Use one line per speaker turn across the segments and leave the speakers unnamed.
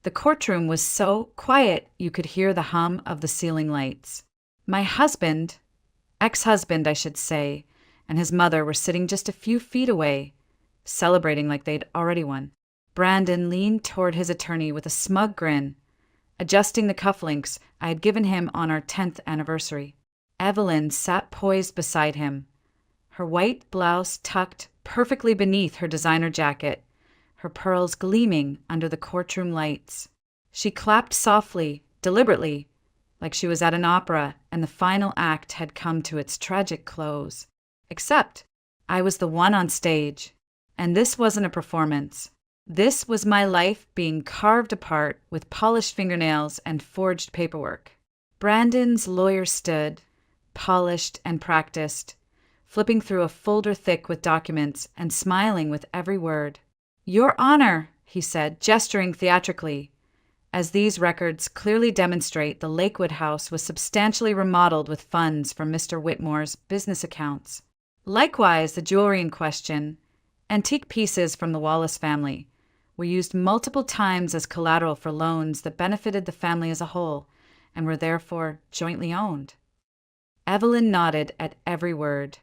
The courtroom was so quiet you could hear the hum of the ceiling lights. My husband, ex-husband I should say, and his mother were sitting just a few feet away, celebrating like they'd already won. Brandon leaned toward his attorney with a smug grin, adjusting the cufflinks I had given him on our 10th anniversary. Evelyn sat poised beside him, her white blouse tucked perfectly beneath her designer jacket, her pearls gleaming under the courtroom lights. She clapped softly, deliberately, like she was at an opera and the final act had come to its tragic close. Except I was the one on stage, and this wasn't a performance. This was my life being carved apart with polished fingernails and forged paperwork. Brandon's lawyer stood, polished and practiced, flipping through a folder thick with documents and smiling with every word. "Your Honor," he said, gesturing theatrically, as these records clearly demonstrate the Lakewood house was substantially remodeled with funds from Mr. Whitmore's business accounts. Likewise, the jewelry in question, antique pieces from the Wallace family, were used multiple times as collateral for loans that benefited the family as a whole and were therefore jointly owned. Evelyn nodded at every word,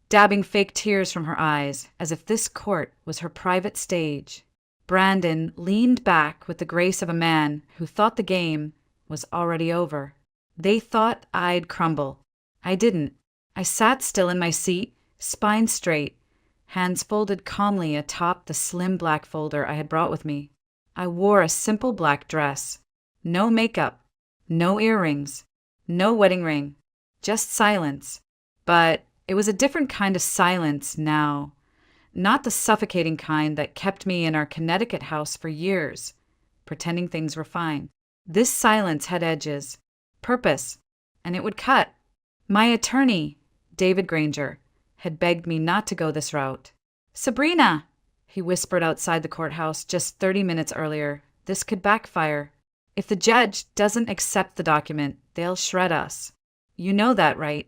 dabbing fake tears from her eyes as if this court was her private stage. Brandon leaned back with the grace of a man who thought the game was already over. They thought I'd crumble. I didn't. I sat still in my seat, spine straight, hands folded calmly atop the slim black folder I had brought with me. I wore a simple black dress. No makeup, no earrings, no wedding ring, just silence. But it was a different kind of silence now. Not the suffocating kind that kept me in our Connecticut house for years, pretending things were fine. This silence had edges, purpose, and it would cut. My attorney, David Granger, had begged me not to go this route. "Sabrina," he whispered outside the courthouse just 30 minutes earlier, "this could backfire. If the judge doesn't accept the document, they'll shred us. You know that, right?"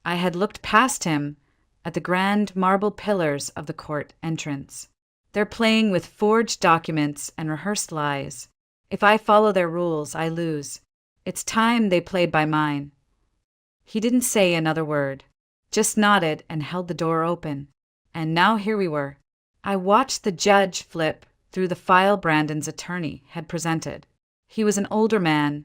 I had looked past him at the grand marble pillars of the court entrance. They're playing with forged documents and rehearsed lies. If I follow their rules, I lose. It's time they played by mine. He didn't say another word, just nodded and held the door open. And now here we were. I watched the judge flip through the file Brandon's attorney had presented. He was an older man,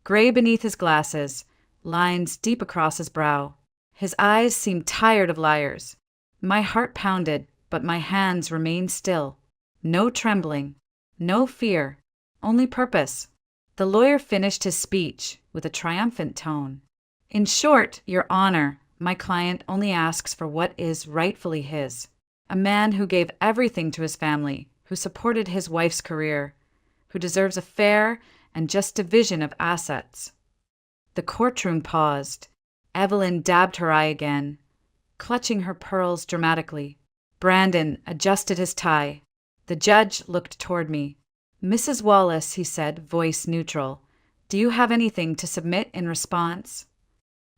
gray beneath his glasses, lines deep across his brow. His eyes seemed tired of liars. My heart pounded, but my hands remained still. No trembling, no fear, only purpose. The lawyer finished his speech with a triumphant tone. "In short, Your Honor, my client only asks for what is rightfully his. A man who gave everything to his family, who supported his wife's career, who deserves a fair and just division of assets." The courtroom paused. Evelyn dabbed her eye again, clutching her pearls dramatically. Brandon adjusted his tie. The judge looked toward me. "Mrs. Wallace," he said, voice neutral, "do you have anything to submit in response?"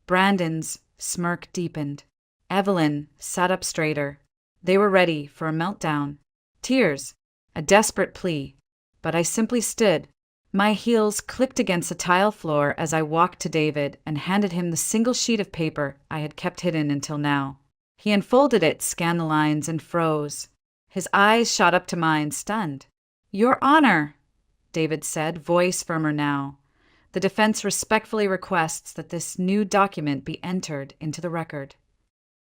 Brandon's smirk deepened. Evelyn sat up straighter. They were ready for a meltdown. Tears, a desperate plea. But I simply stood. My heels clicked against the tile floor as I walked to David and handed him the single sheet of paper I had kept hidden until now. He unfolded it, scanned the lines, and froze. His eyes shot up to mine, stunned. "Your Honor," David said, voice firmer now. "The defense respectfully requests that this new document be entered into the record."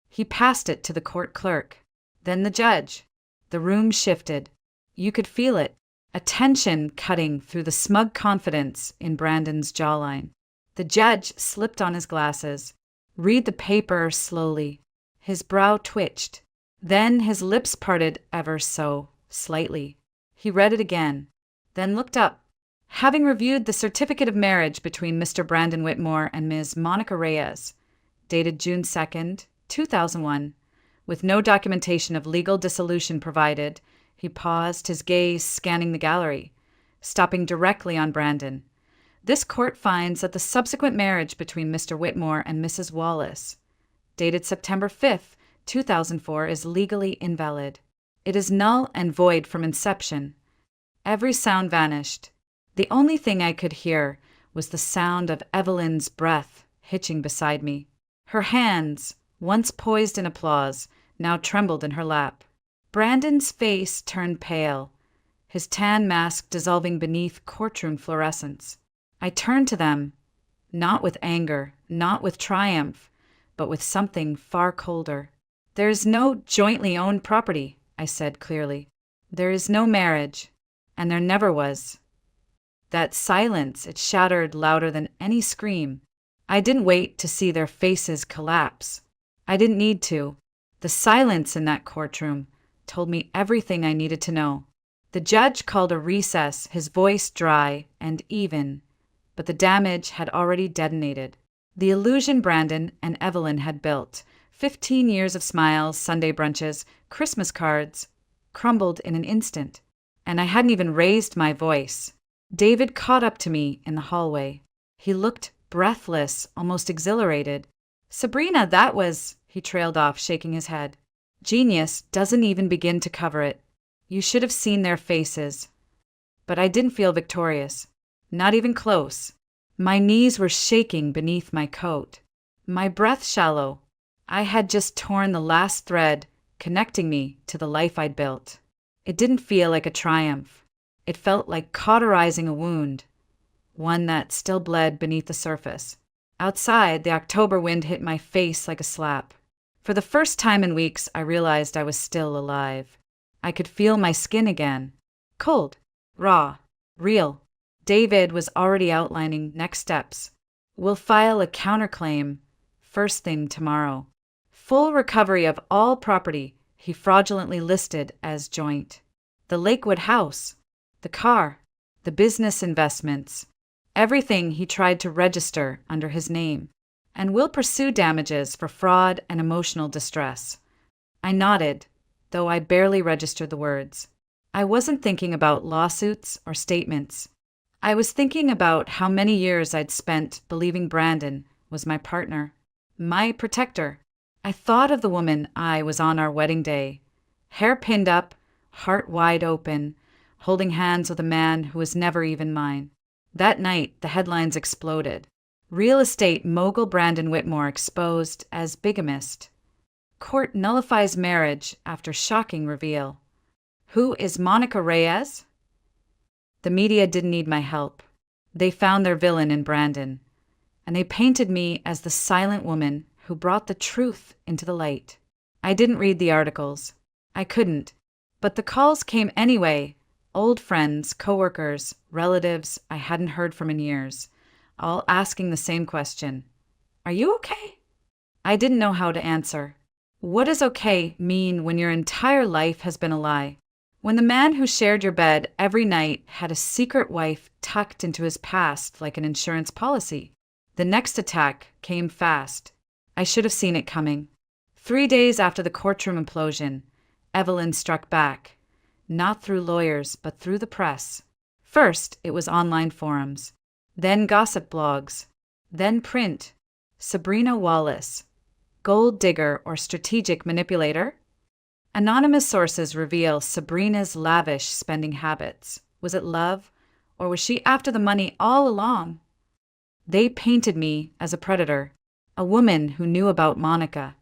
He passed it to the court clerk, then the judge. The room shifted. You could feel it, a tension cutting through the smug confidence in Brandon's jawline. The judge slipped on his glasses, read the paper slowly. His brow twitched. Then his lips parted ever so slightly. He read it again, then looked up. "Having reviewed the certificate of marriage between Mr. Brandon Whitmore and Ms. Monica Reyes, dated June 2nd, 2001, with no documentation of legal dissolution provided," he paused, his gaze scanning the gallery, stopping directly on Brandon. "This court finds that the subsequent marriage between Mr. Whitmore and Mrs. Wallace, dated September 5th, 2004, is legally invalid. It is null and void from inception. Every sound vanished. The only thing I could hear was the sound of Evelyn's breath hitching beside me. Her hands, once poised in applause, now trembled in her lap. Brandon's face turned pale, his tan mask dissolving beneath courtroom fluorescence. I turned to them, not with anger, not with triumph, but with something far colder. "There is no jointly owned property," I said clearly. "There is no marriage, and there never was." That silence, it shattered louder than any scream. I didn't wait to see their faces collapse. I didn't need to. The silence in that courtroom told me everything I needed to know. The judge called a recess, his voice dry and even, but the damage had already detonated. The illusion Brandon and Evelyn had built, 15 years of smiles, Sunday brunches, Christmas cards, crumbled in an instant. And I hadn't even raised my voice. David caught up to me in the hallway. He looked breathless, almost exhilarated. "Sabrina, that was—" he trailed off, shaking his head. "Genius doesn't even begin to cover it. You should have seen their faces." But I didn't feel victorious. Not even close. My knees were shaking beneath my coat. My breath shallow. I had just torn the last thread connecting me to the life I'd built. It didn't feel like a triumph. It felt like cauterizing a wound, one that still bled beneath the surface. Outside, the October wind hit my face like a slap. For the first time in weeks, I realized I was still alive. I could feel my skin again. Cold, raw, real. David was already outlining next steps. "We'll file a counterclaim first thing tomorrow. Full recovery of all property he fraudulently listed as joint. The Lakewood house, the car, the business investments, everything he tried to register under his name. And we'll pursue damages for fraud and emotional distress." I nodded, though I barely registered the words. I wasn't thinking about lawsuits or statements. I was thinking about how many years I'd spent believing Brandon was my partner, my protector. I thought of the woman I was on our wedding day, hair pinned up, heart wide open, holding hands with a man who was never even mine. That night, the headlines exploded. Real estate mogul Brandon Whitmore exposed as bigamist. Court nullifies marriage after shocking reveal. Who is Monica Reyes? The media didn't need my help. They found their villain in Brandon, and they painted me as the silent woman who brought the truth into the light. I didn't read the articles. I couldn't. But the calls came anyway. Old friends, coworkers, relatives I hadn't heard from in years, all asking the same question. "Are you okay?" I didn't know how to answer. What does okay mean when your entire life has been a lie? When the man who shared your bed every night had a secret wife tucked into his past like an insurance policy? The next attack came fast. I should have seen it coming. 3 days after the courtroom implosion, Evelyn struck back, not through lawyers, but through the press. First, it was online forums, then gossip blogs, then print. Sabrina Wallace, gold digger or strategic manipulator? Anonymous sources reveal Sabrina's lavish spending habits. Was it love, or was she after the money all along? They painted me as a predator, a woman who knew about Monica,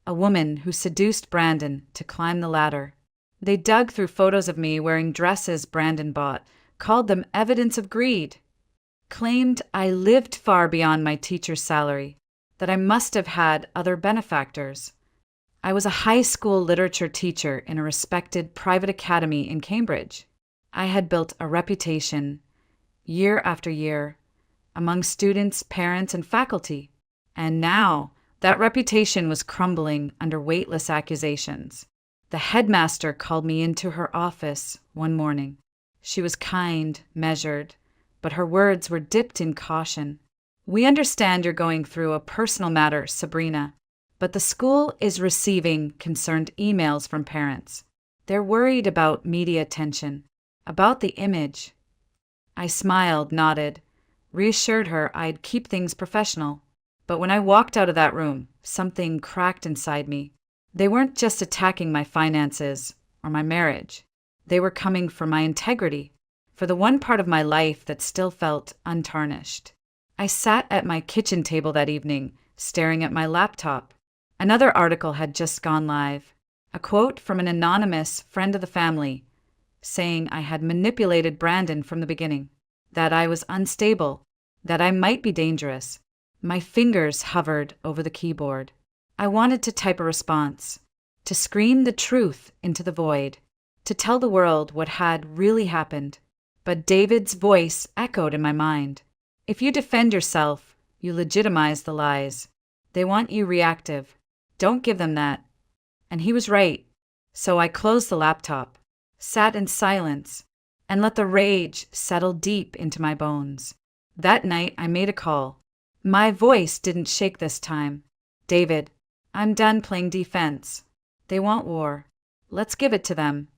a woman who seduced Brandon to climb the ladder. They dug through photos of me wearing dresses Brandon bought, called them evidence of greed, claimed I lived far beyond my teacher's salary, that I must have had other benefactors. I was a high school literature teacher in a respected private academy in Cambridge. I had built a reputation, year after year, among students, parents, and faculty. And now, that reputation was crumbling under weightless accusations. The headmaster called me into her office one morning. She was kind, measured, but her words were dipped in caution. "We understand you're going through a personal matter, Sabrina, but the school is receiving concerned emails from parents. They're worried about media attention, about the image." I smiled, nodded, reassured her I'd keep things professional. But when I walked out of that room, something cracked inside me. They weren't just attacking my finances or my marriage. They were coming for my integrity, for the one part of my life that still felt untarnished. I sat at my kitchen table that evening, staring at my laptop. Another article had just gone live. A quote from an anonymous friend of the family, saying I had manipulated Brandon from the beginning, that I was unstable, that I might be dangerous. My fingers hovered over the keyboard. I wanted to type a response, to scream the truth into the void, to tell the world what had really happened. But David's voice echoed in my mind. If you defend yourself, you legitimize the lies. They want you reactive. Don't give them that. And he was right. So I closed the laptop, sat in silence, and let the rage settle deep into my bones. That night, I made a call. My voice didn't shake this time. David, I'm done playing defense. They want war. Let's give it to them.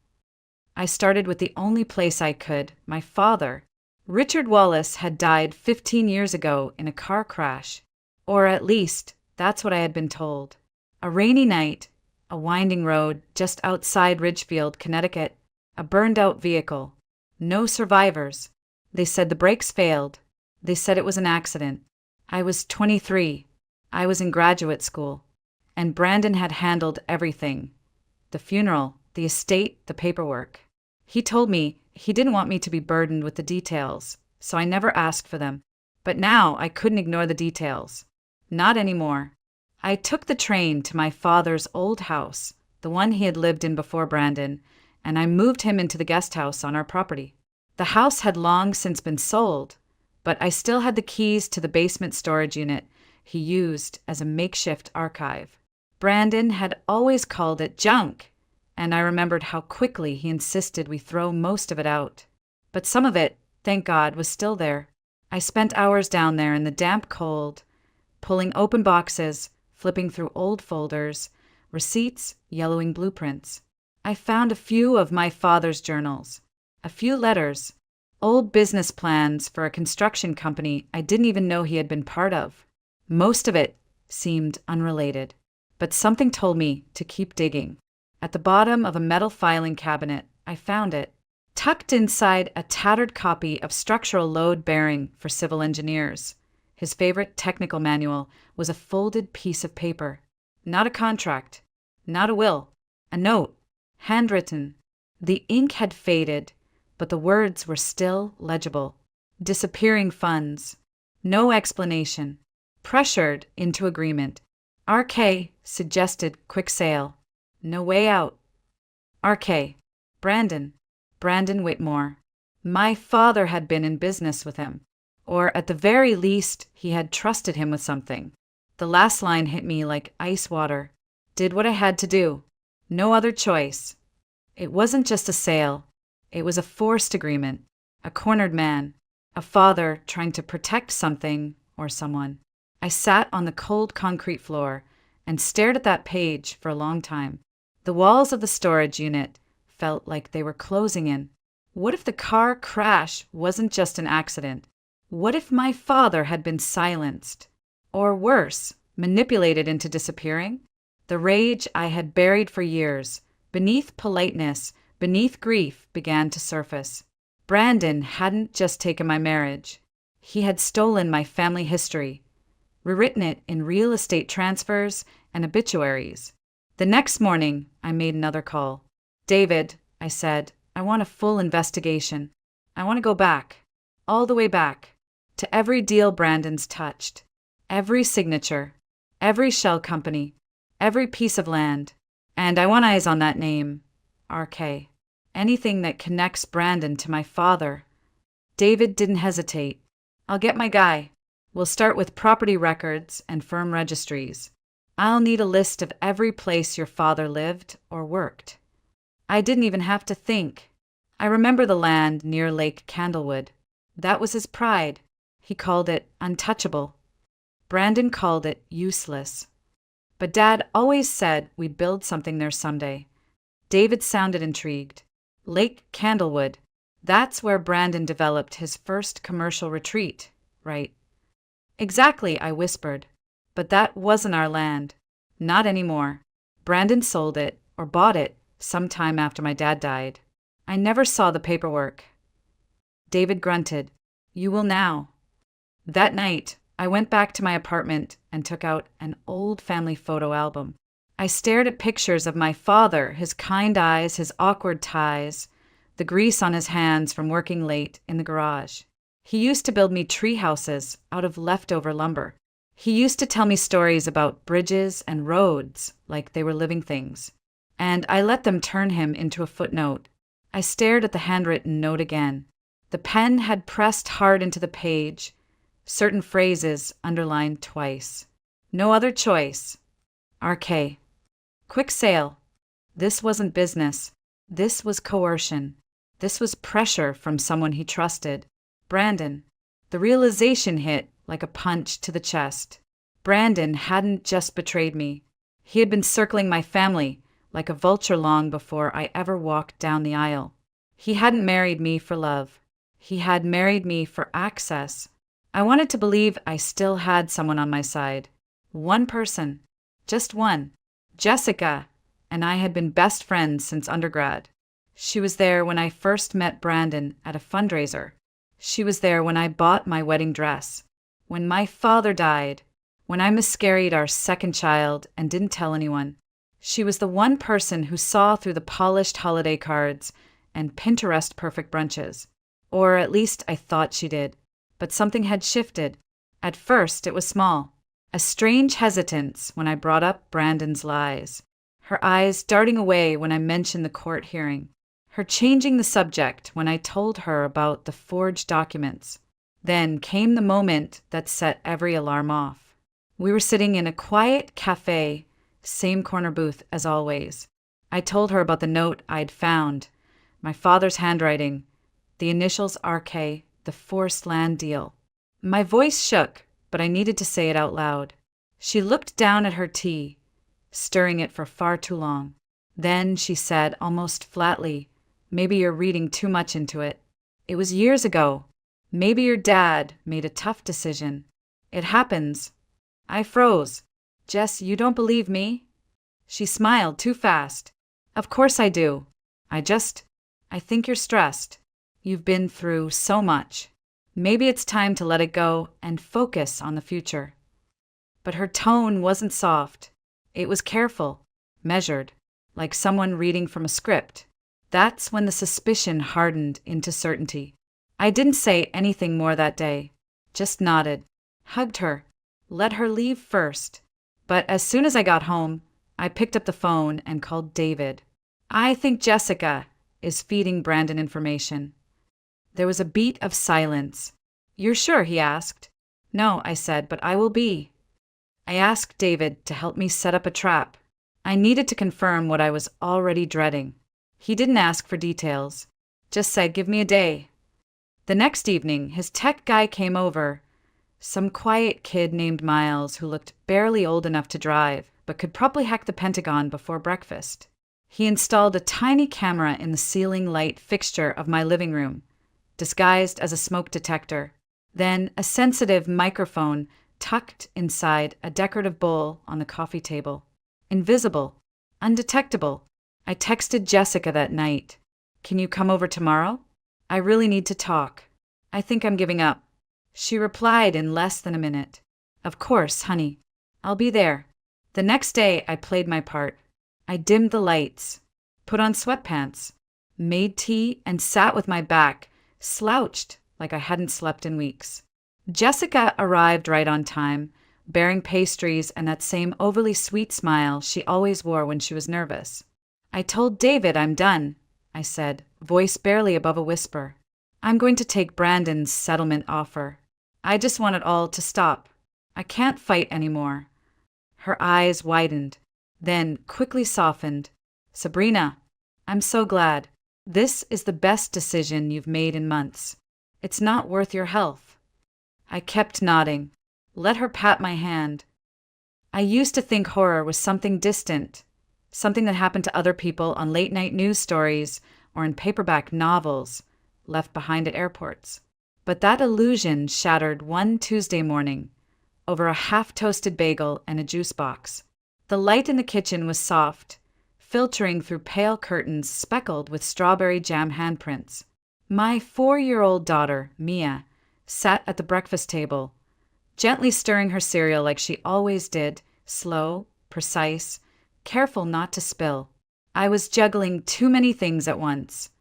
I started with the only place I could, my father. Richard Wallace had died 15 years ago in a car crash. Or at least, that's what I had been told. A rainy night, a winding road just outside Ridgefield, Connecticut, a burned-out vehicle. No survivors. They said the brakes failed. They said it was an accident. I was 23. I was in graduate school. And Brandon had handled everything. The funeral, the estate, the paperwork. He told me he didn't want me to be burdened with the details, so I never asked for them. But now I couldn't ignore the details. Not anymore. I took the train to my father's old house, the one he had lived in before Brandon, and I moved him into the guest house on our property. The house had long since been sold, but I still had the keys to the basement storage unit he used as a makeshift archive. Brandon had always called it junk, and I remembered how quickly he insisted we throw most of it out. But some of it, thank God, was still there. I spent hours down there in the damp cold, pulling open boxes, flipping through old folders, receipts, yellowing blueprints. I found a few of my father's journals, a few letters, old business plans for a construction company I didn't even know he had been part of. Most of it seemed unrelated, but something told me to keep digging. At the bottom of a metal filing cabinet, I found it. Tucked inside a tattered copy of Structural Load Bearing for Civil Engineers. His favorite technical manual was a folded piece of paper. Not a contract, not a will, a note, handwritten. The ink had faded, but the words were still legible. Disappearing funds. No explanation. Pressured into agreement. RK suggested quick sale. No way out. RK. Brandon Whitmore. My father had been in business with him, or at the very least, he had trusted him with something. The last line hit me like ice water. Did what I had to do. No other choice. It wasn't just a sale. It was a forced agreement. A cornered man. A father trying to protect something or someone. I sat on the cold concrete floor and stared at that page for a long time. The walls of the storage unit felt like they were closing in. What if the car crash wasn't just an accident? What if my father had been silenced? Or worse, manipulated into disappearing? The rage I had buried for years, beneath politeness, beneath grief, began to surface. Brandon hadn't just taken my marriage. He had stolen my family history, rewritten it in real estate transfers and obituaries. The next morning, I made another call. David, I said, I want a full investigation. I want to go back, all the way back, to every deal Brandon's touched, every signature, every shell company, every piece of land. And I want eyes on that name, RK. Anything that connects Brandon to my father. David didn't hesitate. I'll get my guy. We'll start with property records and firm registries. I'll need a list of every place your father lived or worked. I didn't even have to think. I remember the land near Lake Candlewood. That was his pride. He called it untouchable. Brandon called it useless. But Dad always said we'd build something there someday. David sounded intrigued. Lake Candlewood. That's where Brandon developed his first commercial retreat, right? Exactly, I whispered. But that wasn't our land. Not anymore. Brandon sold it, or bought it, sometime after my dad died. I never saw the paperwork. David grunted. You will now. That night, I went back to my apartment and took out an old family photo album. I stared at pictures of my father, his kind eyes, his awkward ties, the grease on his hands from working late in the garage. He used to build me tree houses out of leftover lumber. He used to tell me stories about bridges and roads like they were living things, and I let them turn him into a footnote. I stared at the handwritten note again. The pen had pressed hard into the page, certain phrases underlined twice. No other choice. RK. Quick sale. This wasn't business. This was coercion. This was pressure from someone he trusted. Brandon. The realization hit like a punch to the chest. Brandon hadn't just betrayed me. He had been circling my family like a vulture long before I ever walked down the aisle. He hadn't married me for love. He had married me for access. I wanted to believe I still had someone on my side. One person. Just one. Jessica and I had been best friends since undergrad. She was there when I first met Brandon at a fundraiser. She was there when I bought my wedding dress. When my father died. When I miscarried our second child and didn't tell anyone. She was the one person who saw through the polished holiday cards and Pinterest perfect brunches. Or at least I thought she did. But something had shifted. At first it was small. A strange hesitance when I brought up Brandon's lies. Her eyes darting away when I mentioned the court hearing. Her changing the subject when I told her about the forged documents. Then came the moment that set every alarm off. We were sitting in a quiet cafe, same corner booth as always. I told her about the note I'd found, my father's handwriting, the initials RK, the forced land deal. My voice shook, but I needed to say it out loud. She looked down at her tea, stirring it for far too long. Then she said, almost flatly, "Maybe you're reading too much into it. It was years ago. Maybe your dad made a tough decision. It happens." I froze. "Jess, you don't believe me?" She smiled too fast. "Of course I do. I think you're stressed. You've been through so much. Maybe it's time to let it go and focus on the future." But her tone wasn't soft. It was careful, measured, like someone reading from a script. That's when the suspicion hardened into certainty. I didn't say anything more that day, just nodded, hugged her, let her leave first. But as soon as I got home, I picked up the phone and called David. "I think Jessica is feeding Brandon information." There was a beat of silence. "You're sure?" he asked. "No," I said, "but I will be." I asked David to help me set up a trap. I needed to confirm what I was already dreading. He didn't ask for details, just said, "Give me a day." The next evening, his tech guy came over, some quiet kid named Miles who looked barely old enough to drive, but could probably hack the Pentagon before breakfast. He installed a tiny camera in the ceiling light fixture of my living room, disguised as a smoke detector, then a sensitive microphone tucked inside a decorative bowl on the coffee table. Invisible, undetectable. I texted Jessica that night. "Can you come over tomorrow? I really need to talk. I think I'm giving up." She replied in less than a minute. "Of course, honey. I'll be there." The next day, I played my part. I dimmed the lights, put on sweatpants, made tea, and sat with my back slouched like I hadn't slept in weeks. Jessica arrived right on time, bearing pastries and that same overly sweet smile she always wore when she was nervous. "I told David I'm done," I said, voice barely above a whisper. "I'm going to take Brandon's settlement offer. I just want it all to stop. I can't fight anymore." Her eyes widened, then quickly softened. "Sabrina, I'm so glad. This is the best decision you've made in months. It's not worth your health." I kept nodding, let her pat my hand. I used to think horror was something distant, something that happened to other people on late-night news stories or in paperback novels left behind at airports. But that illusion shattered one Tuesday morning over a half-toasted bagel and a juice box. The light in the kitchen was soft, filtering through pale curtains speckled with strawberry jam handprints. My 4-year-old daughter, Mia, sat at the breakfast table, gently stirring her cereal like she always did, slow, precise, careful not to spill. I was juggling too many things at once,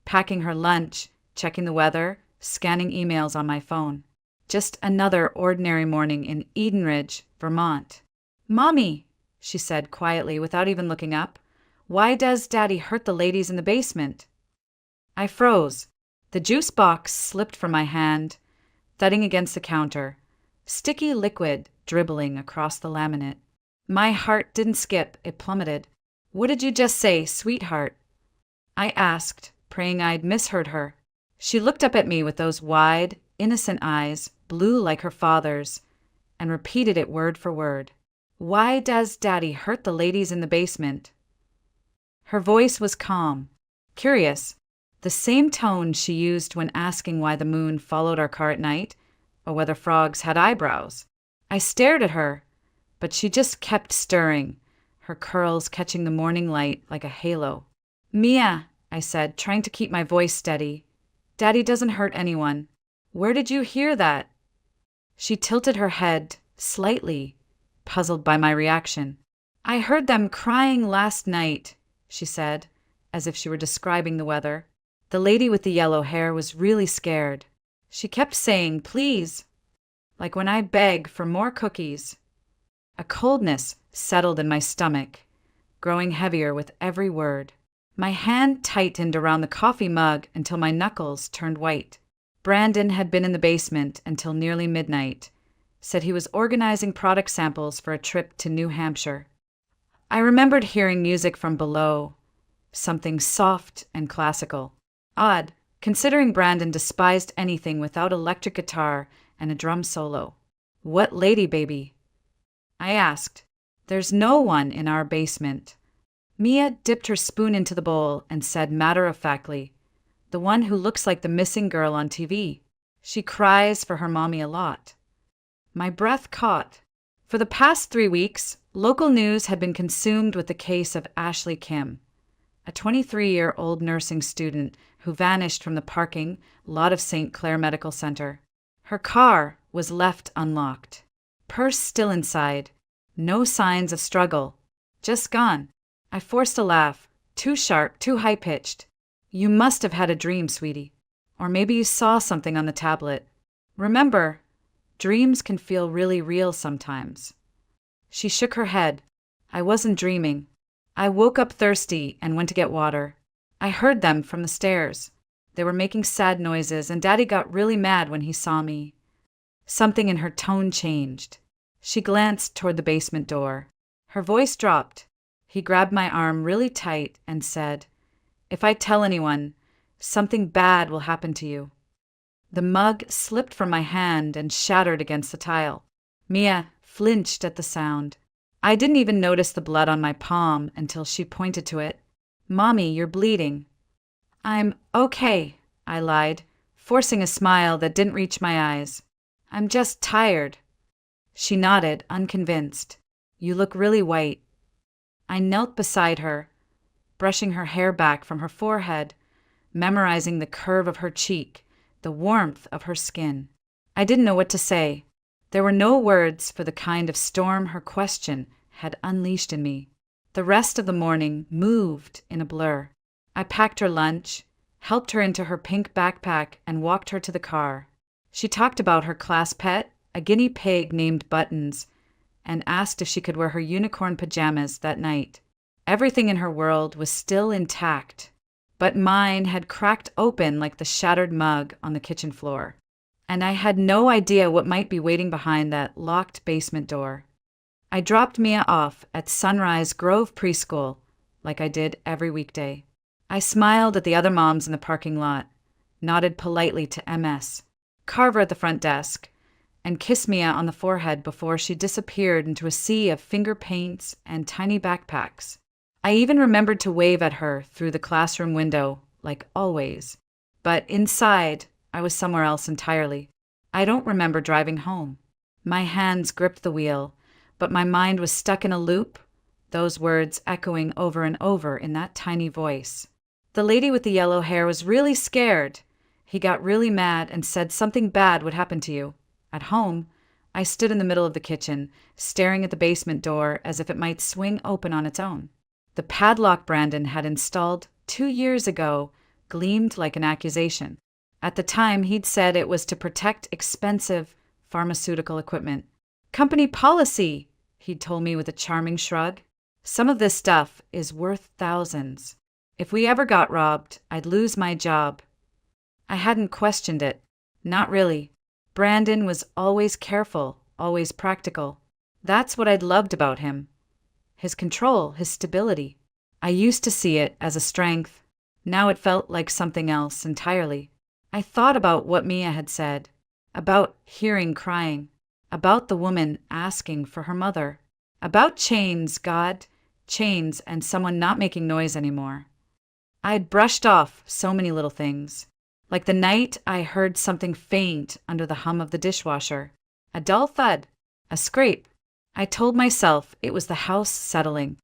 packing her lunch, checking the weather, scanning emails on my phone. Just another ordinary morning in Eden Ridge, Vermont. "Mommy," she said quietly without even looking up, "why does Daddy hurt the ladies in the basement?" I froze. The juice box slipped from my hand, thudding against the counter, sticky liquid dribbling across the laminate. My heart didn't skip, it plummeted. "What did you just say, sweetheart?" I asked, praying I'd misheard her. She looked up at me with those wide, innocent eyes, blue like her father's, and repeated it word for word. "Why does Daddy hurt the ladies in the basement?" Her voice was calm, curious, the same tone she used when asking why the moon followed our car at night, or whether frogs had eyebrows. I stared at her, but she just kept stirring, her curls catching the morning light like a halo. "Mia," I said, trying to keep my voice steady, "Daddy doesn't hurt anyone. Where did you hear that?" She tilted her head, slightly, puzzled by my reaction. "I heard them crying last night," she said, as if she were describing the weather. The lady with the yellow hair was really scared. She kept saying, "Please," like when I beg for more cookies. A coldness settled in my stomach, growing heavier with every word. My hand tightened around the coffee mug until my knuckles turned white. Brandon had been in the basement until nearly midnight, said he was organizing product samples for a trip to New Hampshire. I remembered hearing music from below, something soft and classical. Odd, considering Brandon despised anything without electric guitar and a drum solo. "What lady, baby?" I asked. "There's no one in our basement." Mia dipped her spoon into the bowl and said matter-of-factly, "The one who looks like the missing girl on TV. She cries for her mommy a lot." My breath caught. For the past 3 weeks, local news had been consumed with the case of Ashley Kim, a 23-year-old nursing student who vanished from the parking lot of St. Clair Medical Center. Her car was left unlocked, purse still inside, no signs of struggle, just gone. I forced a laugh, too sharp, too high-pitched. "You must have had a dream, sweetie. Or maybe you saw something on the tablet. Remember, dreams can feel really real sometimes." She shook her head. "I wasn't dreaming. I woke up thirsty and went to get water. I heard them from the stairs. They were making sad noises, and Daddy got really mad when he saw me." Something in her tone changed. She glanced toward the basement door. Her voice dropped. He grabbed my arm really tight and said, "If I tell anyone, something bad will happen to you." The mug slipped from my hand and shattered against the tile. Mia flinched at the sound. I didn't even notice the blood on my palm until she pointed to it. "Mommy, you're bleeding." "I'm okay," I lied, forcing a smile that didn't reach my eyes. "I'm just tired." She nodded, unconvinced. "You look really white." I knelt beside her, brushing her hair back from her forehead, memorizing the curve of her cheek, the warmth of her skin. I didn't know what to say. There were no words for the kind of storm her question had unleashed in me. The rest of the morning moved in a blur. I packed her lunch, helped her into her pink backpack, and walked her to the car. She talked about her class pet, a guinea pig named Buttons, and asked if she could wear her unicorn pajamas that night. Everything in her world was still intact, but mine had cracked open like the shattered mug on the kitchen floor. And I had no idea what might be waiting behind that locked basement door. I dropped Mia off at Sunrise Grove Preschool, like I did every weekday. I smiled at the other moms in the parking lot, nodded politely to MS, Carver at the front desk, and kissed Mia on the forehead before she disappeared into a sea of finger paints and tiny backpacks. I even remembered to wave at her through the classroom window, like always. But inside, I was somewhere else entirely. I don't remember driving home. My hands gripped the wheel, but my mind was stuck in a loop, those words echoing over and over in that tiny voice. The lady with the yellow hair was really scared, He got really mad and said something bad would happen to you. At home, I stood in the middle of the kitchen, staring at the basement door as if it might swing open on its own. The padlock Brandon had installed 2 years ago gleamed like an accusation. At the time, he'd said it was to protect expensive pharmaceutical equipment. Company policy, he'd told me with a charming shrug. Some of this stuff is worth thousands. If we ever got robbed, I'd lose my job. I hadn't questioned it. Not really. Brandon was always careful, always practical. That's what I'd loved about him. His control, his stability. I used to see it as a strength. Now it felt like something else entirely. I thought about what Mia had said, about hearing crying, about the woman asking for her mother, about chains, God, chains and someone not making noise anymore. I'd brushed off so many little things. Like the night I heard something faint under the hum of the dishwasher. A dull thud. A scrape. I told myself it was the house settling.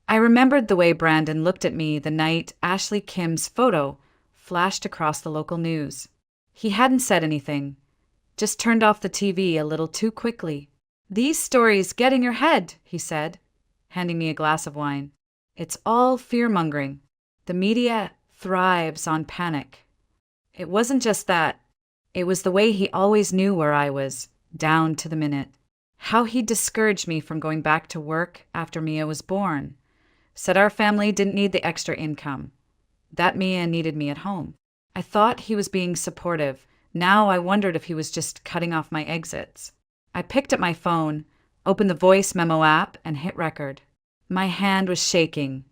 I remembered the way Brandon looked at me the night Ashley Kim's photo flashed across the local news. He hadn't said anything, just turned off the TV a little too quickly. These stories get in your head, he said, handing me a glass of wine. It's all fear-mongering. The media thrives on panic. It wasn't just that. It was the way he always knew where I was, down to the minute. How he discouraged me from going back to work after Mia was born. Said our family didn't need the extra income. That Mia needed me at home. I thought he was being supportive. Now I wondered if he was just cutting off my exits. I picked up my phone, opened the voice memo app, and hit record. My hand was shaking,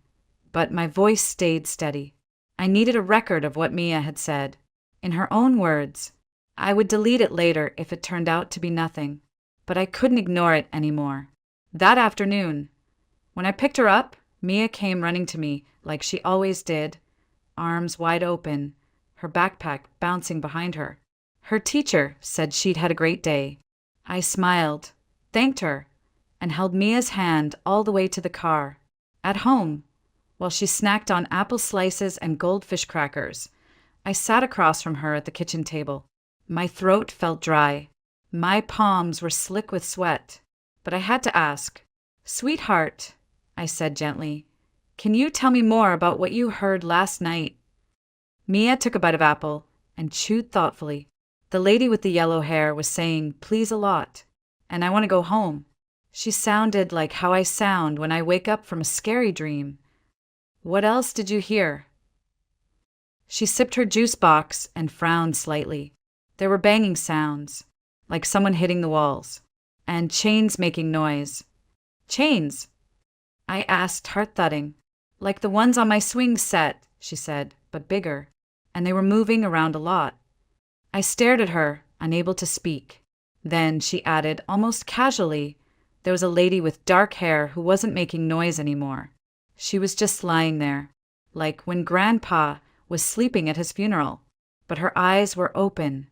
but my voice stayed steady. I needed a record of what Mia had said. In her own words, I would delete it later if it turned out to be nothing, but I couldn't ignore it anymore. That afternoon, when I picked her up, Mia came running to me like she always did, arms wide open, her backpack bouncing behind her. Her teacher said she'd had a great day. I smiled, thanked her, and held Mia's hand all the way to the car. At home, while she snacked on apple slices and goldfish crackers, I sat across from her at the kitchen table. My throat felt dry. My palms were slick with sweat. But I had to ask, "Sweetheart," I said gently, "can you tell me more about what you heard last night?" Mia took a bite of apple and chewed thoughtfully. The lady with the yellow hair was saying please a lot, and I want to go home. She sounded like how I sound when I wake up from a scary dream. What else did you hear? She sipped her juice box and frowned slightly. There were banging sounds, like someone hitting the walls, and chains making noise. Chains? I asked, heart-thudding. Like the ones on my swing set, she said, but bigger, and they were moving around a lot. I stared at her, unable to speak. Then she added, almost casually, there was a lady with dark hair who wasn't making noise anymore. She was just lying there, like when Grandpa was sleeping at his funeral, but her eyes were open.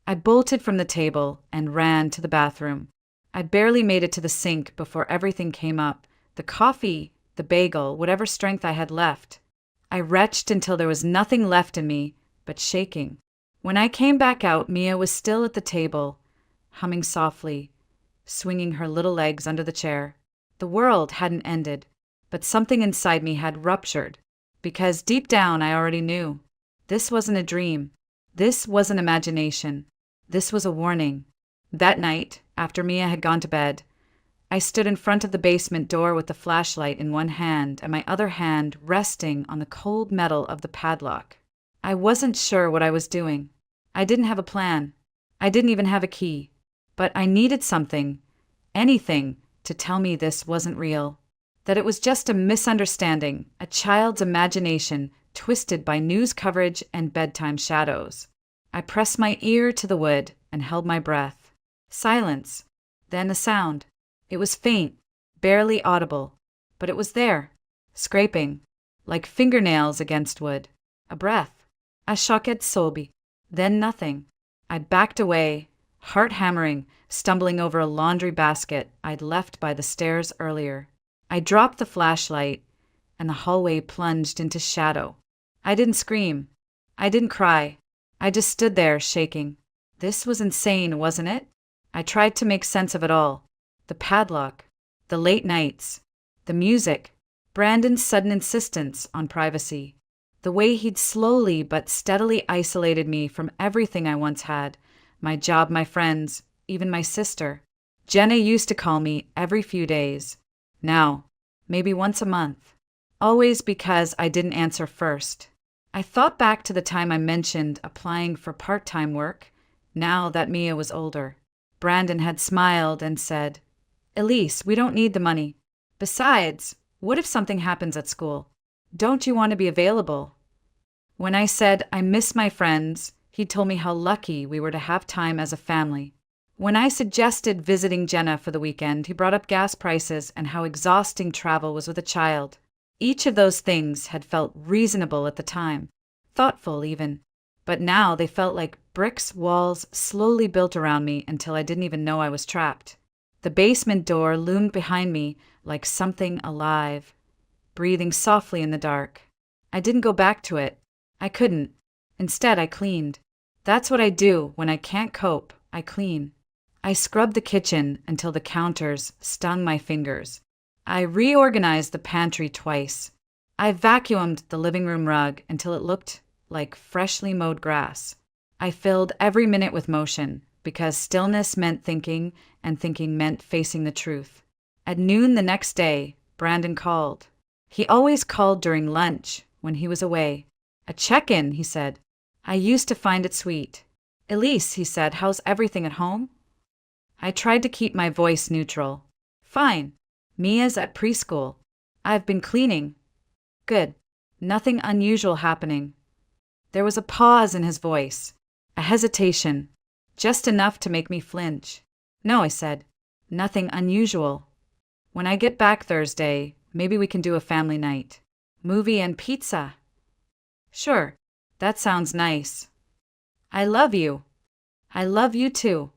I bolted from the table and ran to the bathroom. I barely made it to the sink before everything came up, the coffee, the bagel, whatever strength I had left. I retched until there was nothing left in me but shaking. When I came back out, Mia was still at the table, humming softly, swinging her little legs under the chair. The world hadn't ended, but something inside me had ruptured. Because deep down I already knew. This wasn't a dream. This wasn't imagination. This was a warning. That night, after Mia had gone to bed, I stood in front of the basement door with the flashlight in one hand and my other hand resting on the cold metal of the padlock. I wasn't sure what I was doing. I didn't have a plan. I didn't even have a key. But I needed something, anything, to tell me this wasn't real. That it was just a misunderstanding, a child's imagination twisted by news coverage and bedtime shadows. I pressed my ear to the wood and held my breath. Silence. Then a sound. It was faint, barely audible, but it was there, scraping, like fingernails against wood. A breath. A shocked sobi. Then nothing. I backed away, heart hammering, stumbling over a laundry basket I'd left by the stairs earlier. I dropped the flashlight, and the hallway plunged into shadow. I didn't scream. I didn't cry. I just stood there, shaking. This was insane, wasn't it? I tried to make sense of it all. The padlock, the late nights, the music, Brandon's sudden insistence on privacy, the way he'd slowly but steadily isolated me from everything I once had, my job, my friends, even my sister. Jenna used to call me every few days. Now, maybe once a month. Always because I didn't answer first. I thought back to the time I mentioned applying for part-time work, now that Mia was older. Brandon had smiled and said, "Elise, we don't need the money. Besides, what if something happens at school? Don't you want to be available?" When I said I miss my friends, he told me how lucky we were to have time as a family. When I suggested visiting Jenna for the weekend, he brought up gas prices and how exhausting travel was with a child. Each of those things had felt reasonable at the time, thoughtful even, but now they felt like bricks walls slowly built around me until I didn't even know I was trapped. The basement door loomed behind me like something alive, breathing softly in the dark. I didn't go back to it. I couldn't. Instead, I cleaned. That's what I do when I can't cope. I clean. I scrubbed the kitchen until the counters stung my fingers. I reorganized the pantry twice. I vacuumed the living room rug until it looked like freshly mowed grass. I filled every minute with motion, because stillness meant thinking, and thinking meant facing the truth. At noon the next day, Brandon called. He always called during lunch, when he was away. A check-in, he said. I used to find it sweet. "Elise," he said, "how's everything at home?" I tried to keep my voice neutral. "Fine. Mia's at preschool. I've been cleaning." "Good. Nothing unusual happening." There was a pause in his voice, a hesitation, just enough to make me flinch. "No," I said. "Nothing unusual. When I get back Thursday, maybe we can do a family night. Movie and pizza." "Sure. That sounds nice." "I love you." "I love you too."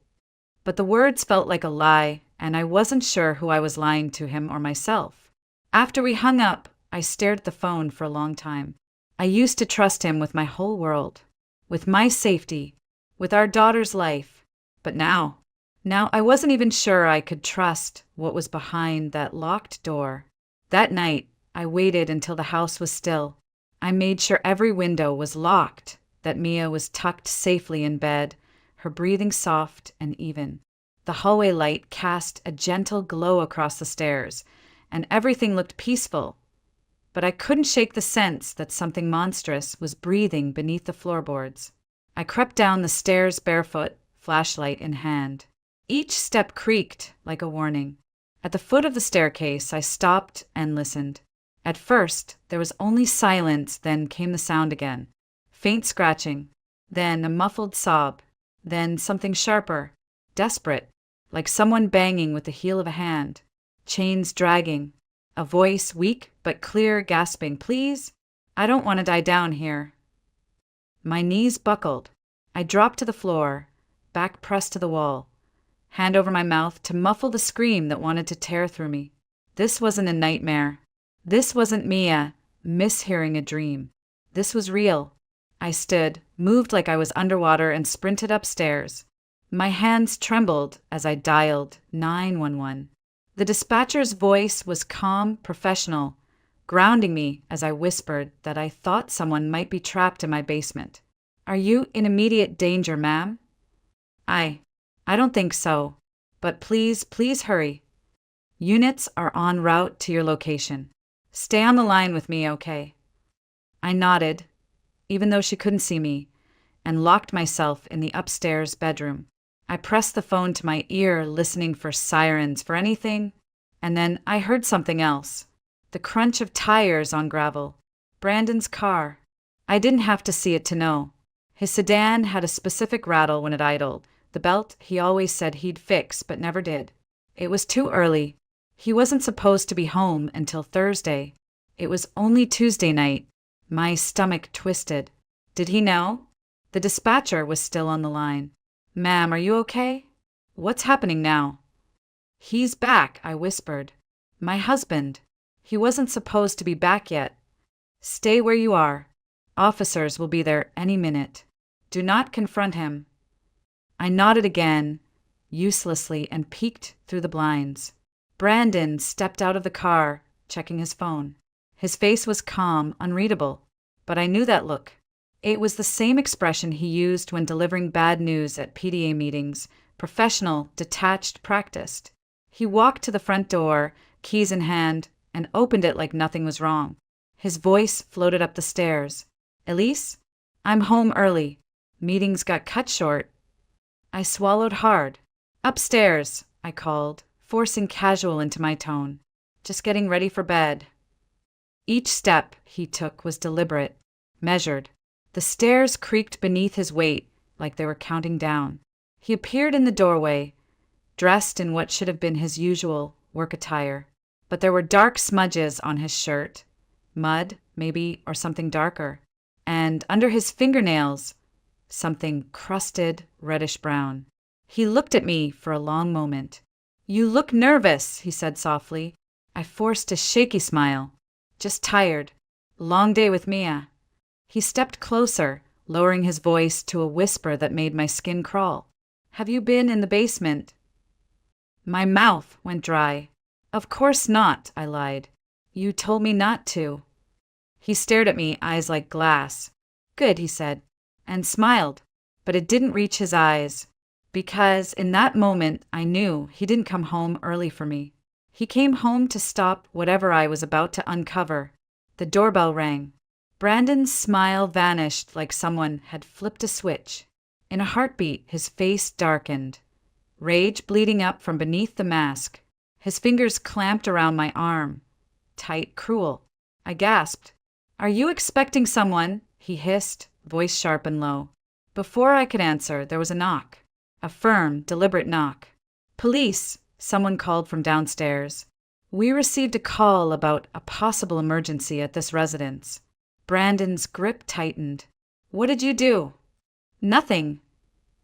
But the words felt like a lie, and I wasn't sure who I was lying to, him or myself. After we hung up, I stared at the phone for a long time. I used to trust him with my whole world, with my safety, with our daughter's life. But now I wasn't even sure I could trust what was behind that locked door. That night, I waited until the house was still. I made sure every window was locked, that Mia was tucked safely in bed, her breathing soft and even. The hallway light cast a gentle glow across the stairs, and everything looked peaceful. But I couldn't shake the sense that something monstrous was breathing beneath the floorboards. I crept down the stairs barefoot, flashlight in hand. Each step creaked like a warning. At the foot of the staircase, I stopped and listened. At first, there was only silence, then came the sound again. Faint scratching, then a muffled sob, then something sharper, desperate, like someone banging with the heel of a hand. Chains dragging. A voice, weak but clear, gasping, "Please? I don't want to die down here." My knees buckled. I dropped to the floor, back pressed to the wall, hand over my mouth to muffle the scream that wanted to tear through me. This wasn't a nightmare. This wasn't Mia mishearing a dream. This was real. I stood, moved like I was underwater, and sprinted upstairs. My hands trembled as I dialed 911. The dispatcher's voice was calm, professional, grounding me as I whispered that I thought someone might be trapped in my basement. "Are you in immediate danger, ma'am?" I don't think so, but please hurry. Units are en route to your location. Stay on the line with me, okay?" I nodded, even though she couldn't see me, and locked myself in the upstairs bedroom. I pressed the phone to my ear, listening for sirens, for anything, and then I heard something else. The crunch of tires on gravel. Brandon's car. I didn't have to see it to know. His sedan had a specific rattle when it idled, the belt he always said he'd fix but never did. It was too early. He wasn't supposed to be home until Thursday. It was only Tuesday night. My stomach twisted. Did he know? The dispatcher was still on the line. "Ma'am, are you okay? What's happening now?" "He's back," I whispered. "My husband. He wasn't supposed to be back yet. Stay where you are. Officers will be there any minute. Do not confront him. I nodded again, uselessly, and peeked through the blinds. Brandon stepped out of the car, checking his phone. His face was calm, unreadable, but I knew that look. It was the same expression he used when delivering bad news at PDA meetings, professional, detached, practiced. He walked to the front door, keys in hand, and opened it like nothing was wrong. His voice floated up the stairs. Elise, I'm home early. Meetings got cut short. I swallowed hard. Upstairs, I called, forcing casual into my tone. Just getting ready for bed. Each step he took was deliberate, measured. The stairs creaked beneath his weight like they were counting down. He appeared in the doorway, dressed in what should have been his usual work attire. But there were dark smudges on his shirt, mud, maybe, or something darker. And under his fingernails, something crusted, reddish-brown. He looked at me for a long moment. You look nervous, he said softly. I forced a shaky smile. Just tired. Long day with Mia. He stepped closer, lowering his voice to a whisper that made my skin crawl. Have you been in the basement? My mouth went dry. Of course not, I lied. You told me not to. He stared at me, eyes like glass. Good, he said, and smiled, but it didn't reach his eyes, because in that moment I knew he didn't come home early for me. He came home to stop whatever I was about to uncover. The doorbell rang. Brandon's smile vanished like someone had flipped a switch. In a heartbeat, his face darkened, rage bleeding up from beneath the mask. His fingers clamped around my arm. Tight, cruel. I gasped. Are you expecting someone? He hissed, voice sharp and low. Before I could answer, there was a knock. A firm, deliberate knock. Police, someone called from downstairs. We received a call about a possible emergency at this residence. Brandon's grip tightened. What did you do? Nothing,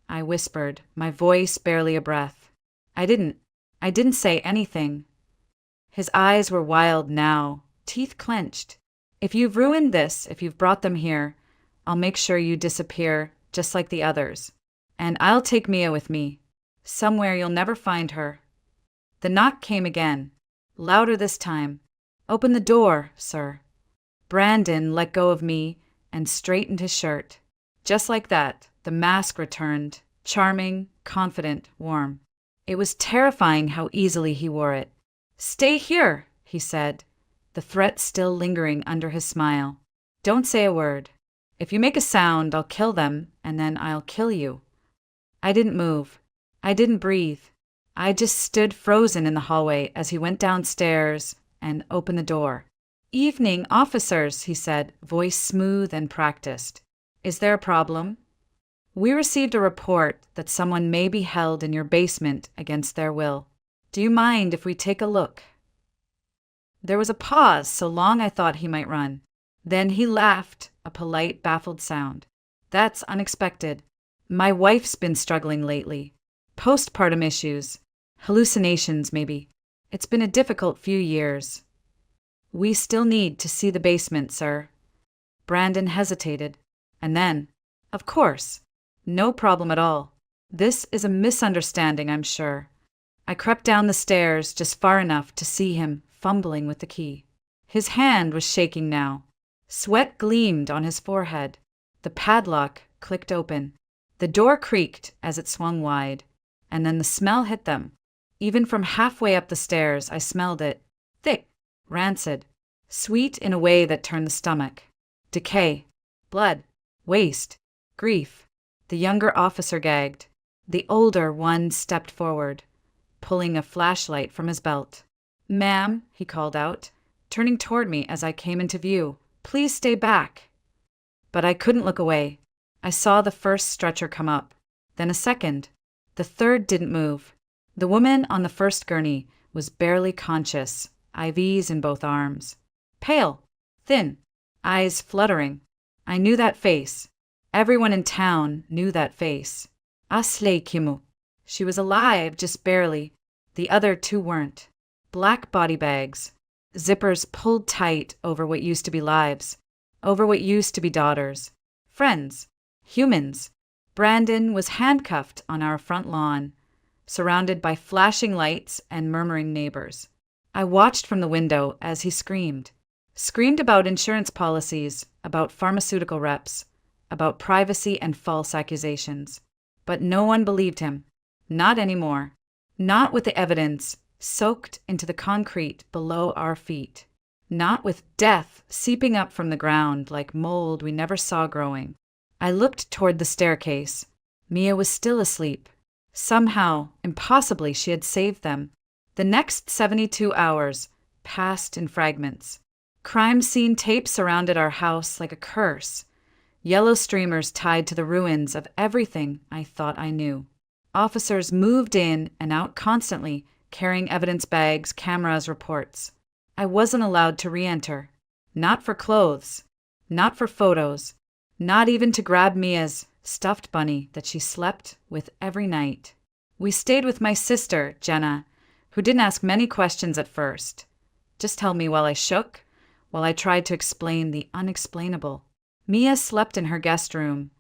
I whispered, my voice barely a breath. I didn't say anything. His eyes were wild now, teeth clenched. If you've ruined this, if you've brought them here, I'll make sure you disappear, just like the others. And I'll take Mia with me. Somewhere you'll never find her. The knock came again, louder this time. Open the door, sir. Brandon let go of me and straightened his shirt. Just like that, the mask returned, charming, confident, warm. It was terrifying how easily he wore it. Stay here, he said, the threat still lingering under his smile. Don't say a word. If you make a sound, I'll kill them, and then I'll kill you. I didn't move. I didn't breathe. I just stood frozen in the hallway as he went downstairs and opened the door. Evening, officers, he said, voice smooth and practiced. Is there a problem? We received a report that someone may be held in your basement against their will. Do you mind if we take a look? There was a pause so long I thought he might run. Then he laughed, a polite, baffled sound. That's unexpected. My wife's been struggling lately. Postpartum issues. Hallucinations, maybe. It's been a difficult few years. We still need to see the basement, sir. Brandon hesitated. And then, of course, no problem at all. This is a misunderstanding, I'm sure. I crept down the stairs just far enough to see him fumbling with the key. His hand was shaking now. Sweat gleamed on his forehead. The padlock clicked open. The door creaked as it swung wide. And then the smell hit them. Even from halfway up the stairs, I smelled it. Thick, rancid, sweet in a way that turned the stomach. Decay, blood, waste, grief. The younger officer gagged. The older one stepped forward, pulling a flashlight from his belt. Ma'am, he called out, turning toward me as I came into view. Please stay back. But I couldn't look away. I saw the first stretcher come up, then a second. The third didn't move. The woman on the first gurney was barely conscious, IVs in both arms. Pale, thin, eyes fluttering. I knew that face. Everyone in town knew that face. Asley Kimu. She was alive, just barely. The other two weren't. Black body bags. Zippers pulled tight over what used to be lives. Over what used to be daughters. Friends. Humans. Brandon was handcuffed on our front lawn, surrounded by flashing lights and murmuring neighbors. I watched from the window as he screamed. Screamed about insurance policies, about pharmaceutical reps, about privacy and false accusations. But no one believed him. Not anymore. Not with the evidence soaked into the concrete below our feet. Not with death seeping up from the ground like mold we never saw growing. I looked toward the staircase. Mia was still asleep. Somehow, impossibly, she had saved them. The next 72 hours passed in fragments. Crime scene tape surrounded our house like a curse. Yellow streamers tied to the ruins of everything I thought I knew. Officers moved in and out constantly, carrying evidence bags, cameras, reports. I wasn't allowed to re-enter. Not for clothes. Not for photos. Not even to grab Mia's stuffed bunny that she slept with every night. We stayed with my sister, Jenna, who didn't ask many questions at first. Just held me while I shook, while I tried to explain the unexplainable. Mia slept in her guest room,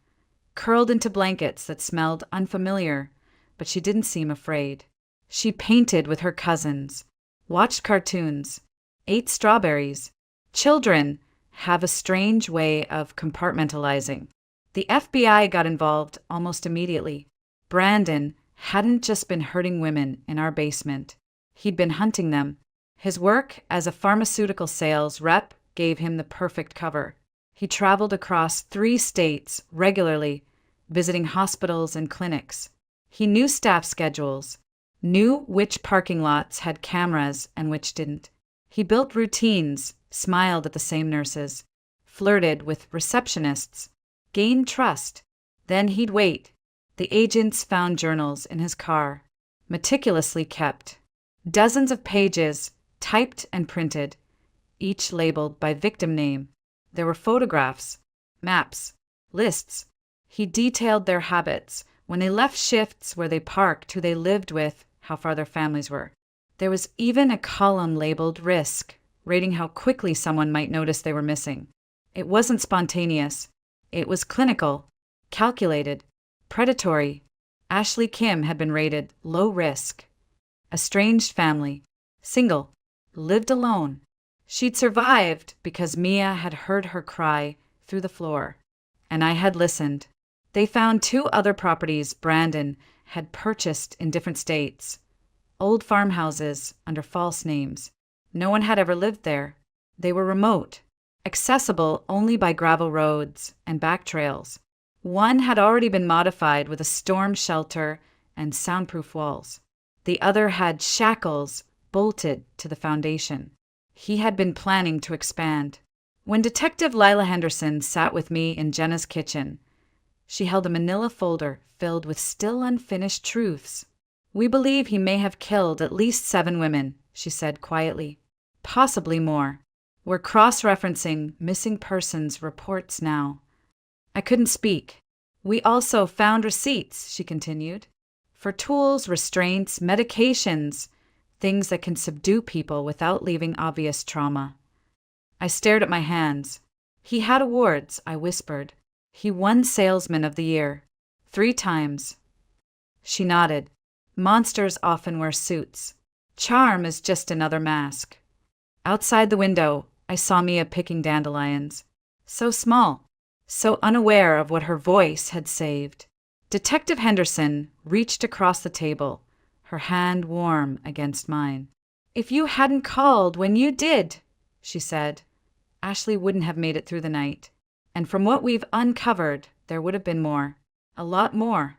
curled into blankets that smelled unfamiliar, but she didn't seem afraid. She painted with her cousins, watched cartoons, ate strawberries. Children have a strange way of compartmentalizing. The FBI got involved almost immediately. Brandon hadn't just been hurting women in our basement. He'd been hunting them. His work as a pharmaceutical sales rep gave him the perfect cover. He traveled across 3 states regularly, visiting hospitals and clinics. He knew staff schedules, knew which parking lots had cameras and which didn't. He built routines, smiled at the same nurses, flirted with receptionists, gained trust. Then he'd wait. The agents found journals in his car, meticulously kept. Dozens of pages, typed and printed, each labeled by victim name. There were photographs, maps, lists. He detailed their habits, when they left shifts, where they parked, who they lived with, how far their families were. There was even a column labeled risk, rating how quickly someone might notice they were missing. It wasn't spontaneous. It was clinical, calculated, predatory. Ashley Kim had been rated low risk. Estranged family, single, lived alone. She'd survived because Mia had heard her cry through the floor, and I had listened. They found 2 other properties Brandon had purchased in different states, old farmhouses under false names. No one had ever lived there. They were remote, accessible only by gravel roads and back trails. One had already been modified with a storm shelter and soundproof walls. The other had shackles bolted to the foundation. He had been planning to expand. When Detective Lila Henderson sat with me in Jenna's kitchen, she held a manila folder filled with still unfinished truths. "We believe he may have killed at least 7 women," she said quietly. "Possibly more. We're cross-referencing missing persons reports now." I couldn't speak. "We also found receipts," she continued, "for tools, restraints, medications, things that can subdue people without leaving obvious trauma." I stared at my hands. "He had awards," I whispered. "He won Salesman of the Year 3 times." She nodded. "Monsters often wear suits. Charm is just another mask." Outside the window, I saw Mia picking dandelions. So small, so unaware of what her voice had saved. Detective Henderson reached across the table, her hand warm against mine. "If you hadn't called when you did," she said, "Ashley wouldn't have made it through the night. And from what we've uncovered, there would have been more. A lot more."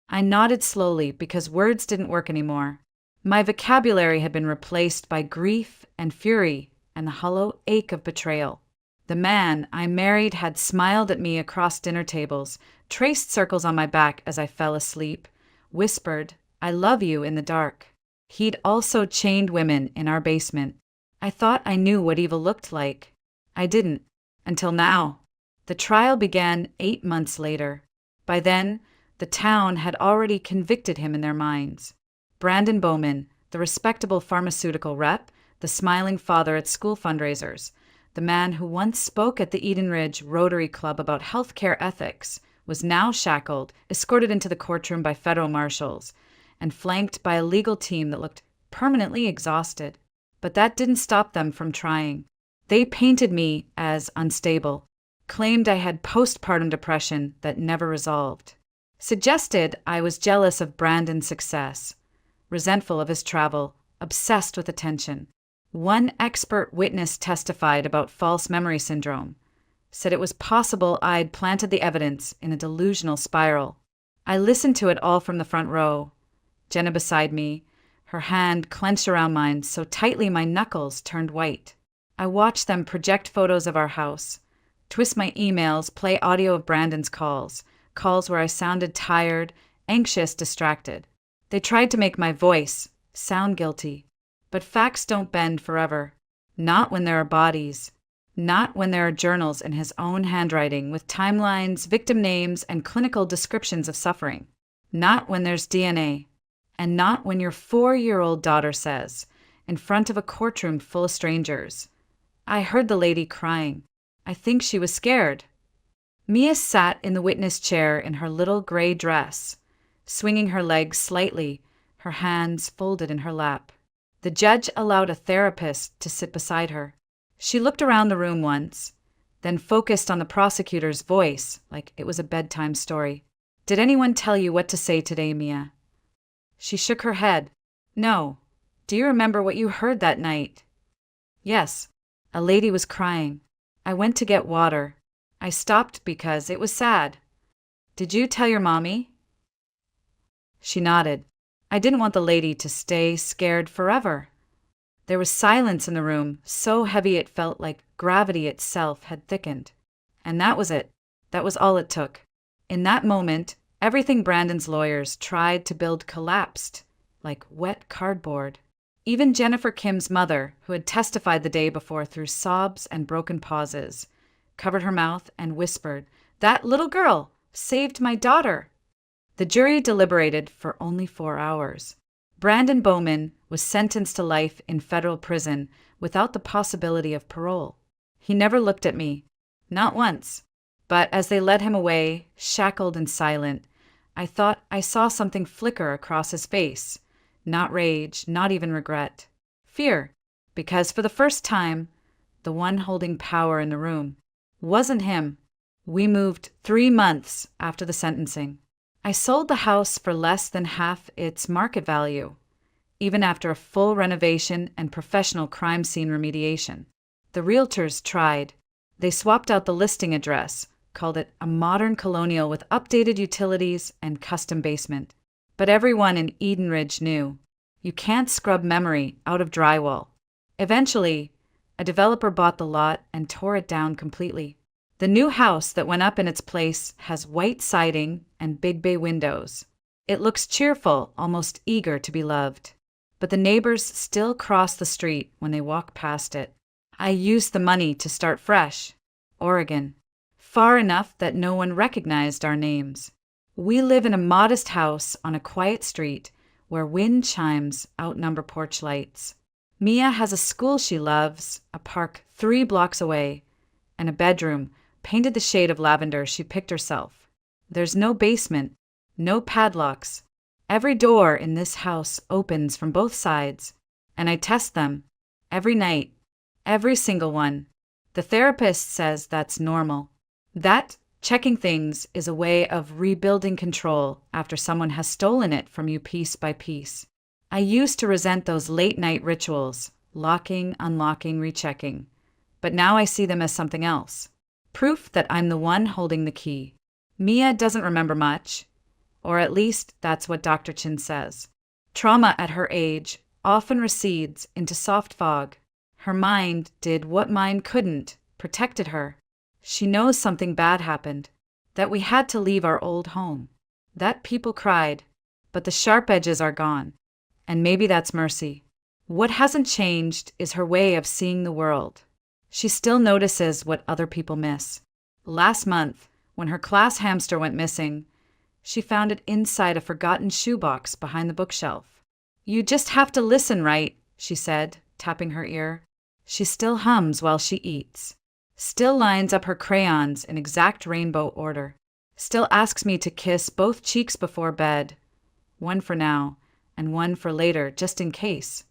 I nodded slowly because words didn't work anymore. My vocabulary had been replaced by grief and fury and the hollow ache of betrayal. The man I married had smiled at me across dinner tables, traced circles on my back as I fell asleep, whispered, "I love you," in the dark. He'd also chained women in our basement. I thought I knew what evil looked like. I didn't, until now. The trial began 8 months later. By then, the town had already convicted him in their minds. Brandon Bowman, the respectable pharmaceutical rep, the smiling father at school fundraisers, the man who once spoke at the Eden Ridge Rotary Club about healthcare ethics, was now shackled, escorted into the courtroom by federal marshals, and flanked by a legal team that looked permanently exhausted. But that didn't stop them from trying. They painted me as unstable, claimed I had postpartum depression that never resolved, suggested I was jealous of Brandon's success, resentful of his travel, obsessed with attention. One expert witness testified about false memory syndrome, said it was possible I'd planted the evidence in a delusional spiral. I listened to it all from the front row. Jenna beside me, her hand clenched around mine so tightly my knuckles turned white. I watched them project photos of our house, twist my emails, play audio of Brandon's calls where I sounded tired, anxious, distracted. They tried to make my voice sound guilty. But facts don't bend forever. Not when there are bodies. Not when there are journals in his own handwriting with timelines, victim names, and clinical descriptions of suffering. Not when there's DNA. And not when your 4-year-old daughter says, in front of a courtroom full of strangers, "I heard the lady crying. I think she was scared." Mia sat in the witness chair in her little gray dress, swinging her legs slightly, her hands folded in her lap. The judge allowed a therapist to sit beside her. She looked around the room once, then focused on the prosecutor's voice like it was a bedtime story. "Did anyone tell you what to say today, Mia?" She shook her head. "No. Do you remember what you heard that night?" "Yes. A lady was crying. I went to get water. I stopped because it was sad." "Did you tell your mommy?" She nodded. "I didn't want the lady to stay scared forever." There was silence in the room, so heavy it felt like gravity itself had thickened. And that was it. That was all it took. In that moment, everything Brandon's lawyers tried to build collapsed, like wet cardboard. Even Jennifer Kim's mother, who had testified the day before through sobs and broken pauses, covered her mouth and whispered, "That little girl saved my daughter." The jury deliberated for only 4 hours. Brandon Bowman was sentenced to life in federal prison without the possibility of parole. He never looked at me, not once. But as they led him away, shackled and silent, I thought I saw something flicker across his face. Not rage, not even regret. Fear, because for the first time, the one holding power in the room wasn't him. We moved 3 months after the sentencing. I sold the house for less than half its market value, even after a full renovation and professional crime scene remediation. The realtors tried. They swapped out the listing address, called it a modern colonial with updated utilities and custom basement. But everyone in Eden Ridge knew, you can't scrub memory out of drywall. Eventually, a developer bought the lot and tore it down completely. The new house that went up in its place has white siding and big bay windows. It looks cheerful, almost eager to be loved. But the neighbors still cross the street when they walk past it. I used the money to start fresh. Oregon. Far enough that no one recognized our names. We live in a modest house on a quiet street where wind chimes outnumber porch lights. Mia has a school she loves, a park 3 blocks away, and a bedroom painted the shade of lavender she picked herself. There's no basement, no padlocks. Every door in this house opens from both sides, and I test them every night, every single one. The therapist says that's normal. That checking things is a way of rebuilding control after someone has stolen it from you piece by piece. I used to resent those late-night rituals, locking, unlocking, rechecking, but now I see them as something else. Proof that I'm the one holding the key. Mia doesn't remember much, or at least that's what Dr. Chin says. Trauma at her age often recedes into soft fog. Her mind did what mine couldn't, protected her. She knows something bad happened, that we had to leave our old home, that people cried, but the sharp edges are gone, and maybe that's mercy. What hasn't changed is her way of seeing the world. She still notices what other people miss. Last month, when her class hamster went missing, she found it inside a forgotten shoebox behind the bookshelf. "You just have to listen, right?" she said, tapping her ear. She still hums while she eats. Still lines up her crayons in exact rainbow order. Still asks me to kiss both cheeks before bed, one for now and one for later, just in case.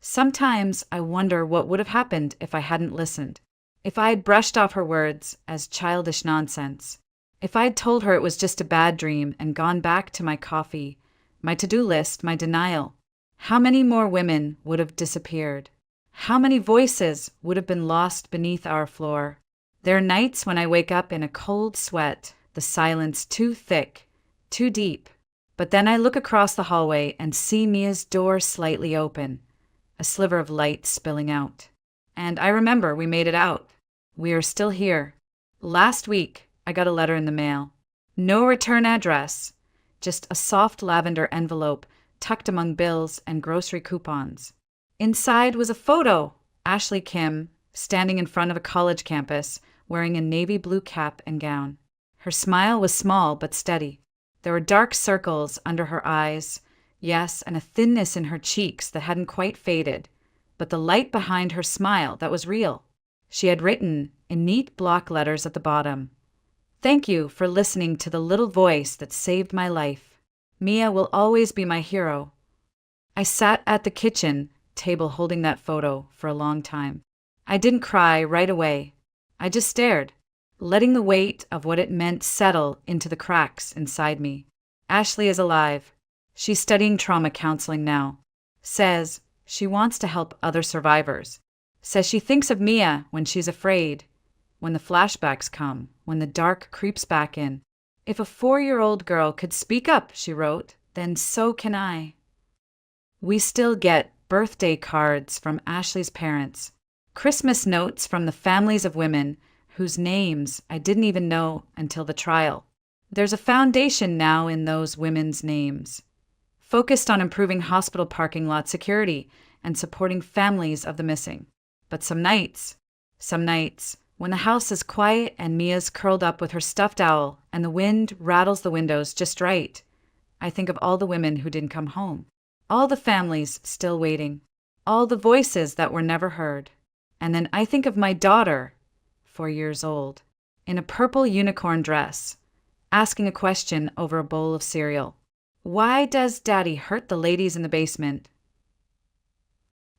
Sometimes I wonder what would have happened if I hadn't listened. If I had brushed off her words as childish nonsense. If I'd told her it was just a bad dream and gone back to my coffee, my to-do list, my denial. How many more women would have disappeared? How many voices would have been lost beneath our floor? There are nights when I wake up in a cold sweat, the silence too thick, too deep. But then I look across the hallway and see Mia's door slightly open, a sliver of light spilling out. And I remember we made it out. We are still here. Last week, I got a letter in the mail. No return address, just a soft lavender envelope tucked among bills and grocery coupons. Inside was a photo, Ashley Kim, standing in front of a college campus, wearing a navy blue cap and gown. Her smile was small but steady. There were dark circles under her eyes, yes, and a thinness in her cheeks that hadn't quite faded, but the light behind her smile that was real. She had written, in neat block letters at the bottom, "Thank you for listening to the little voice that saved my life. Mia will always be my hero." I sat at the kitchen table holding that photo for a long time. I didn't cry right away. I just stared, letting the weight of what it meant settle into the cracks inside me. Ashley is alive. She's studying trauma counseling now. Says she wants to help other survivors. Says she thinks of Mia when she's afraid, when the flashbacks come, when the dark creeps back in. If a 4-year-old girl could speak up, she wrote, then so can I. We still get birthday cards from Ashley's parents, Christmas notes from the families of women whose names I didn't even know until the trial. There's a foundation now in those women's names, focused on improving hospital parking lot security and supporting families of the missing. But some nights, when the house is quiet and Mia's curled up with her stuffed owl and the wind rattles the windows just right, I think of all the women who didn't come home, all the families still waiting, all the voices that were never heard. And then I think of my daughter, 4 years old, in a purple unicorn dress, asking a question over a bowl of cereal. Why does Daddy hurt the ladies in the basement?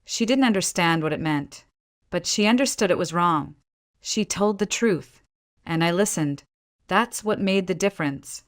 She didn't understand what it meant, but she understood it was wrong. She told the truth, and I listened. That's what made the difference.